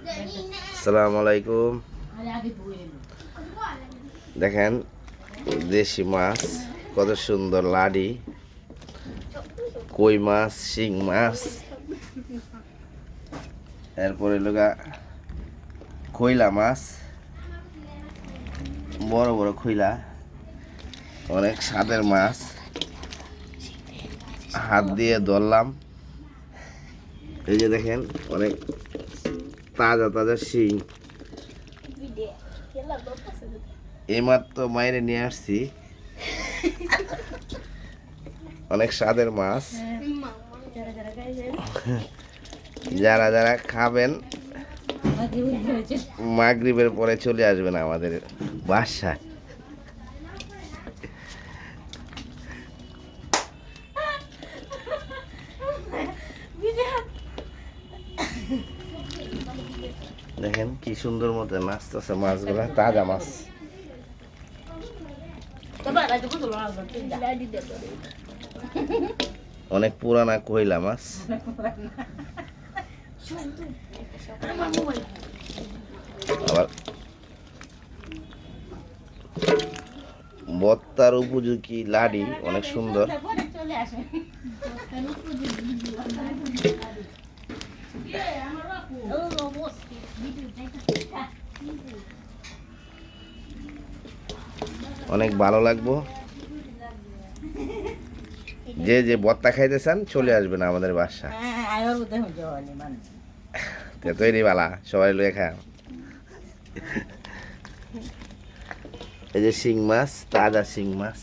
আসসালামু আলাইকুম। দেখেন দেশি মাছ কত সুন্দর লাডি, কই মাছ, শিং মাছ, এরপরে লগা খইলা মাছ, বড় বড় খইলা, অনেক স্বাদের মাছ। হাত দিয়ে ধরলাম, এই যে দেখেন অনেক তাজা তাজা শিং। এইমাত্র মাইরে নিয়ে আসছি, অনেক স্বাদের মাছ। যারা যারা খাবেন মাগরিবের পরে চলে আসবেন আমাদের বাসায়। দেখেন কি সুন্দর মতো নাচতেছে মাছগুলা, তাজা মাছ। অনেক পুরানা কইলা মাছ। আবার বত্তার উপযোগী লাডি, অনেক সুন্দর। অনেক ভালো লাগবো। যে যে বত্তা খাইতে চান চলে আসবেন আমাদের বাসা। তৈরি বালা সবাই লয়ে খায়। এই যে শিং মাছ, তাজা শিং মাছ।